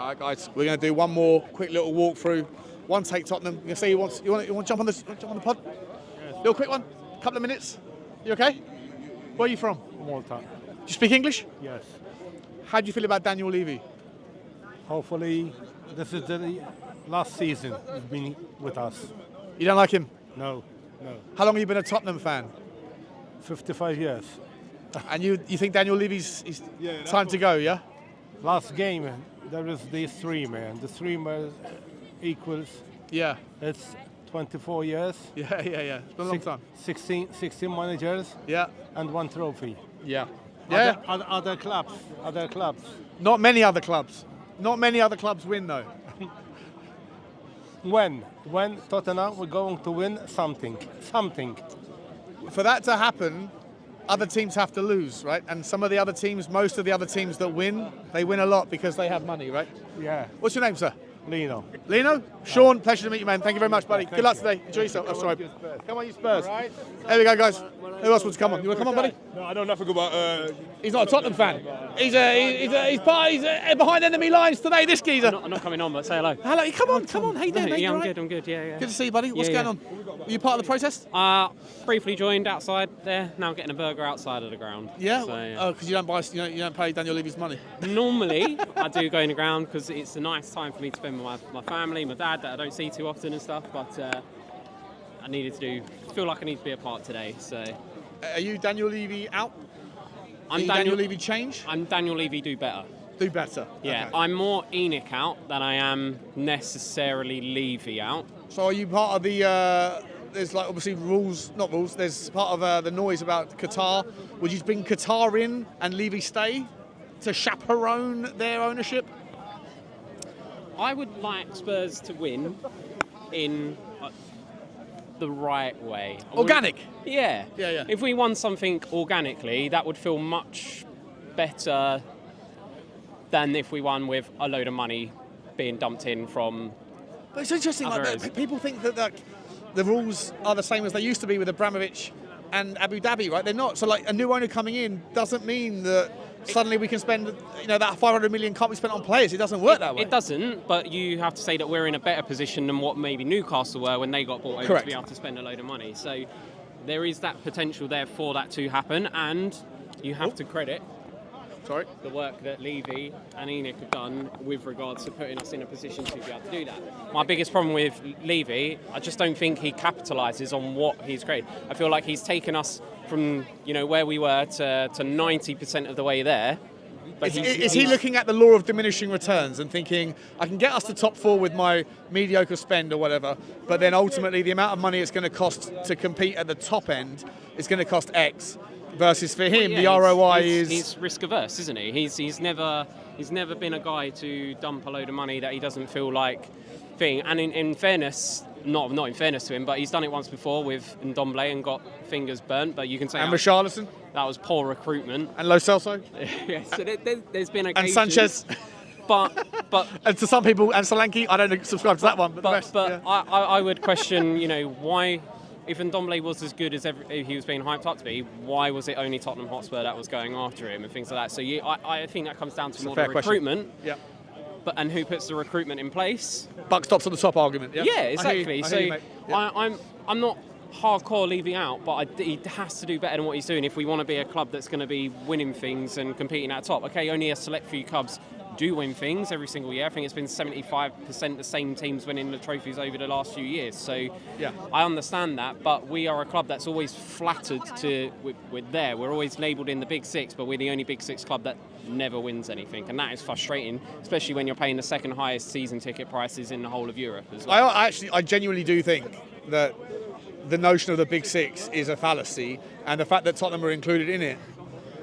All right, guys, we're going to do one more quick little walkthrough. One take Tottenham. You say you want to jump on the pod? Yes. Little quick one. Couple of minutes. You okay? Where are you from? Malta. Do you speak English? Yes. How do you feel about Daniel Levy? Hopefully, this is the last season he's been with us. You don't like him? No. How long have you been a Tottenham fan? 55 years. And you think Daniel Levy's time to go, yeah? Last game, there was these three, man. The three equals. Yeah. It's 24 years. Yeah. It's been a long time. 16 managers. Yeah. And one trophy. Yeah. Other clubs. Not many other clubs. Not many other clubs win, though. When Tottenham were going to win something. For that to happen, other teams have to lose, right? And some of the other teams, most of the other teams that win, they win a lot because they have money, right? Yeah. What's your name, sir? Lino. Sean, pleasure to meet you, man. Thank you very much, buddy. Good luck today. Enjoy yourself. Oh, sorry. Come on, you Spurs. Right. There we go, guys. Who else wants to come on? You want to come on, buddy? No, I know nothing about... He's not a Tottenham fan. He's behind enemy lines today, this geezer. I'm not coming on, but say hello. Hello, come on. Hey there, mate. Yeah, right? I'm good, yeah. Good to see you, buddy. What's going on? Are you part of the protest? Briefly joined outside there, now getting a burger outside of the ground. Yeah? So, yeah. Oh, because you don't pay Daniel Levy's money? Normally, I do go in the ground because it's a nice time for me to spend with my family, my dad that I don't see too often and stuff, but I feel like I need to be a part today, so... Are you Daniel Levy out? Daniel Levy change? I'm Daniel Levy do better. Do better? Yeah, okay. I'm more ENIC out than I am necessarily Levy out. So are you part of the... there's like obviously there's part of the noise about Qatar. Would you bring Qatar in and Levy stay to chaperone their ownership? I would like Spurs to win in the right way. Organic? Yeah. Yeah. If we won something organically, that would feel much better than if we won with a load of money being dumped in from... But it's interesting, like, people think that the rules are the same as they used to be with Abramovich and Abu Dhabi, right? They're not. So like a new owner coming in doesn't mean that suddenly we can spend, that 500 million can't be spent on players. It doesn't work that way. It doesn't, but you have to say that we're in a better position than what maybe Newcastle were when they got bought over. Correct. To be able to spend a load of money. So there is that potential there for that to happen, and you have to credit the work that Levy and ENIC have done with regards to putting us in a position to be able to do that. My biggest problem with Levy, I just don't think he capitalises on what he's created. I feel like he's taken us from where we were to 90% of the way there. But is he looking at the law of diminishing returns and thinking, I can get us to top four with my mediocre spend or whatever, but then ultimately the amount of money it's going to cost to compete at the top end is going to cost X? Versus for him, the ROI is... He's risk averse, isn't he? He's never been a guy to dump a load of money that he doesn't feel like thing. And in fairness, not in fairness to him, but he's done it once before with Ndombele and got fingers burnt. But you can say... And Richalison? That was poor recruitment. And Lo Celso? Yeah, so there's been occasions... And Sanchez? But and to some people, and Solanke, I don't subscribe to that one. But the rest, I would question, why... If Ndombele was as good as he was being hyped up to be, why was it only Tottenham Hotspur that was going after him and things like that? So I think that comes down to more the recruitment. Yeah. And who puts the recruitment in place? Buck stops at the top argument. Yeah, exactly. I hear you, mate. Yeah. I'm not hardcore Levy out, but he has to do better than what he's doing if we want to be a club that's going to be winning things and competing at the top. Okay, only a select few clubs do win things every single year. I think it's been 75% the same teams winning the trophies over the last few years. So yeah, I understand that, but we are a club that's always flattered we're there. We're always labelled in the Big Six, but we're the only Big Six club that never wins anything, and that is frustrating, especially when you're paying the second highest season ticket prices in the whole of Europe as well. I genuinely do think that the notion of the Big Six is a fallacy, and the fact that Tottenham are included in it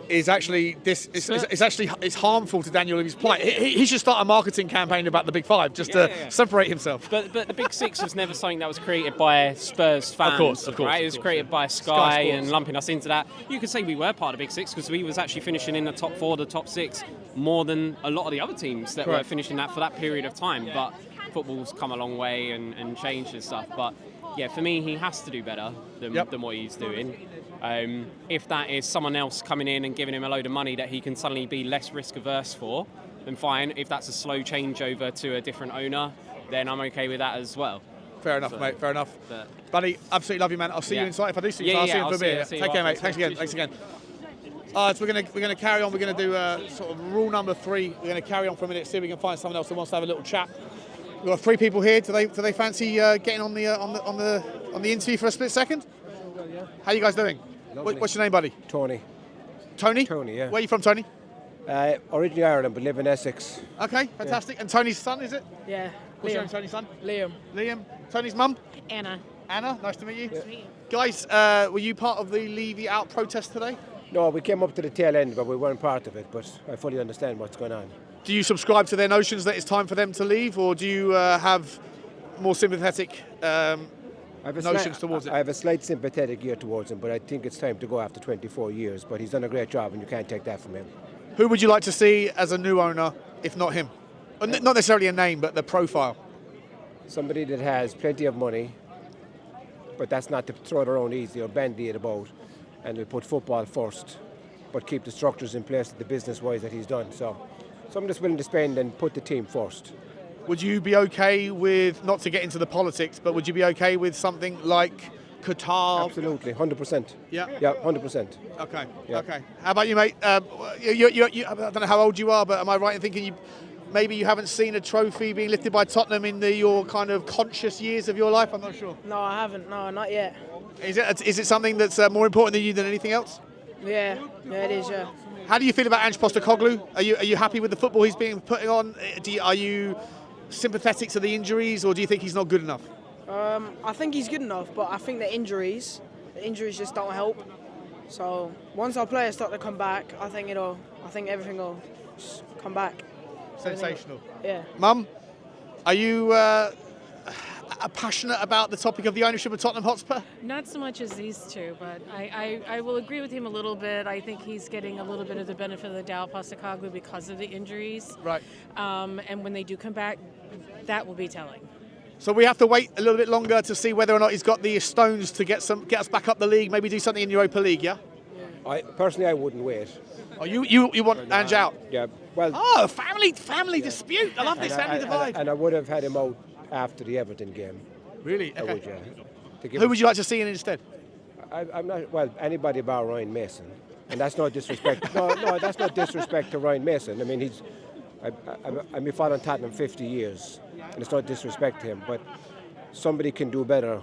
is actually it's harmful to Daniel Levy's plight. He should start a marketing campaign about the Big Five just to separate himself. But the Big Six was never something that was created by Spurs fans. Of course, right? It was created by Sky and lumping us into that. You could say we were part of the Big Six because we was actually finishing in the top four, the top six, more than a lot of the other teams that were finishing that for that period of time. But football's come a long way and changed and stuff. But yeah, for me, he has to do better than what he's doing. If that is someone else coming in and giving him a load of money that he can suddenly be less risk averse for, then fine. If that's a slow changeover to a different owner, then I'm okay with that as well. Fair enough, mate. Fair enough. Buddy, absolutely love you, man. I'll see you inside. If I do see you, I'll see you for a bit. Take care, mate. Thanks again. So we're gonna carry on. We're gonna do sort of rule number 3. We're gonna carry on for a minute, see if we can find someone else who wants to have a little chat. We've got 3 people here. Do they fancy getting on the interview for a split second? How you guys doing? What's your name, buddy? Tony. Tony? Tony, yeah. Where are you from, Tony? Originally Ireland, but live in Essex. Okay, fantastic. Yeah. And Tony's son, is it? Yeah. What's your name, Tony's son? Liam. Liam. Tony's mum? Anna. Anna, nice to meet you. Nice to meet you. Guys, were you part of the Levy out protest today? No, we came up to the tail end, but we weren't part of it. But I fully understand what's going on. Do you subscribe to their notions that it's time for them to leave, or do you have more sympathetic notions towards it? I have a slight sympathetic ear towards him, but I think it's time to go after 24 years. But he's done a great job, and you can't take that from him. Who would you like to see as a new owner, if not him? Not necessarily a name, but the profile. Somebody that has plenty of money, but that's not to throw it around easy or bandy it about, and will put football first, but keep the structures in place, the business-wise that he's done. So, someone that's willing to spend and put the team first. Would you be okay with, not to get into the politics, but would you be okay with something like Qatar? Absolutely, 100%. Yeah? Yeah, 100%. Okay, yeah. Okay. How about you, mate? I don't know how old you are, but am I right in thinking maybe you haven't seen a trophy being lifted by Tottenham in your kind of conscious years of your life? I'm not sure. No, I haven't. No, not yet. Is it something that's more important to you than anything else? Yeah, it is, yeah. How do you feel about Ange Postecoglou? Are you happy with the football he's been putting on? Are you sympathetic to the injuries, or do you think he's not good enough? I think he's good enough, but I think the injuries just don't help. So once our players start to come back, I think everything will come back. Sensational. Yeah. Mum, are you passionate about the topic of the ownership of Tottenham Hotspur? Not so much as these two, but I will agree with him a little bit. I think he's getting a little bit of the benefit of the doubt, Postecoglou, because of the injuries. Right. And when they do come back, that will be telling. So we have to wait a little bit longer to see whether or not he's got the stones to get us back up the league, maybe do something in Europa League, yeah? I wouldn't wait. Oh, you want Ange out? Yeah. Well. Oh, family dispute. I love this family divide. And I would have had him out after the Everton game. Really? Okay. I would, yeah. Who would you like to see in instead? I'm not. Well, anybody but Ryan Mason, and that's not disrespect. no, that's not disrespect to Ryan Mason. I mean, I've been following Tottenham 50 years, and it's not disrespect to him. But somebody can do better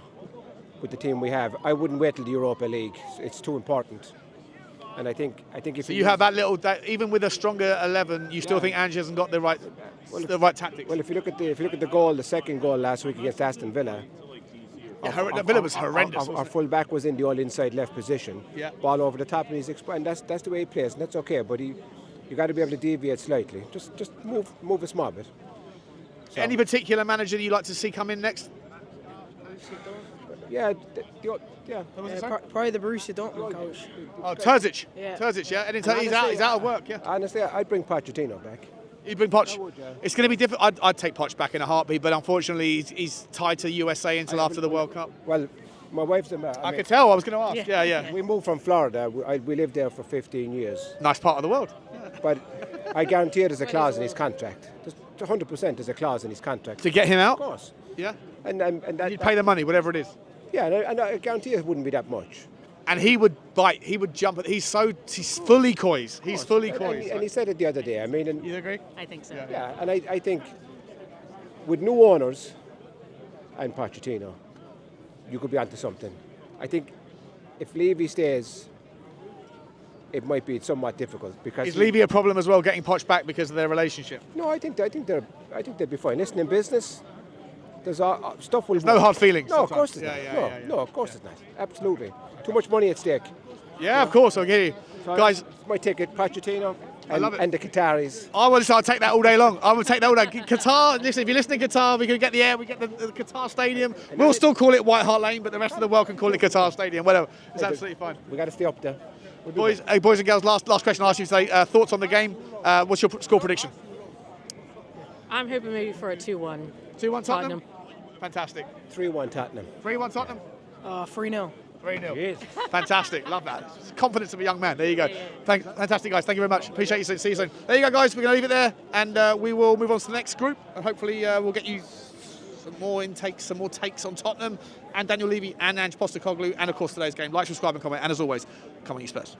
with the team we have. I wouldn't wait till the Europa League. It's too important. And I think if so, you have that even with a stronger 11, you still think Ange hasn't got the right tactics. Well, if you look at the goal, the second goal last week against Aston Villa. Yeah, Villa was horrendous. Our full back was in the all inside left position. Yeah. Ball over the top, and and that's the way he plays, and that's okay. But you got to be able to deviate slightly. Just move a small bit. So. Any particular manager that you'd like to see come in next? Yeah. Probably the Borussia Dortmund coach. Oh, Terzic. Yeah. Terzic, yeah. And he's out of work, yeah. Honestly, I'd bring Pochettino back. You'd bring Poch? Would, yeah. It's going to be difficult. I'd take Poch back in a heartbeat, but unfortunately he's tied to USA until after the World Cup. Well, my wife's I could tell. I was going to ask. Yeah. We moved from Florida. We lived there for 15 years. Nice part of the world. But I guarantee there's a clause in his contract. There's 100% there's a clause in his contract. To get him out? Of course. Yeah. And that, you'd pay the money, whatever it is. Yeah, and I guarantee it wouldn't be that much. And he would bite. He would jump. He's fully coys. He's fully coys. And he said it the other day. I mean, you agree? I think so. Yeah, and I think with new owners and Pochettino, you could be onto something. I think if Levy stays, it might be somewhat difficult because is Levy a problem as well, getting Poch back because of their relationship? No, I think they'd be fine. Listen, in business, there's stuff will. There's no hard feelings. No, of course it's not. No, of course it's not. Absolutely, too much money at stake. Yeah, of course. I'll get you, so guys. Might take it, Pochettino. I love it. And the Qataris. I'll take that all day long. I will take that all day. Qatar, listen, if you're listening to Qatar, we can get the air, we get the Qatar Stadium. We'll still call it White Hart Lane, but the rest of the world can call it Qatar Stadium, whatever. It's absolutely fine. We got to stay up there. Boys and girls, last question I'll ask you today. Thoughts on the game? What's your score prediction? I'm hoping maybe for a 2-1. 2-1 Tottenham? Fantastic. 3-1 Tottenham. 3-1 Tottenham? 3-0. 3-0. Yes. Fantastic. Love that. Confidence of a young man. There you go. Thanks. Fantastic, guys. Thank you very much. Appreciate you. See you soon. There you go, guys. We're going to leave it there, and we will move on to the next group, and hopefully we'll get you some more intakes, some more takes on Tottenham and Daniel Levy and Ange Postecoglou, and of course today's game. Like, subscribe, and comment. And as always, come on, you Spurs.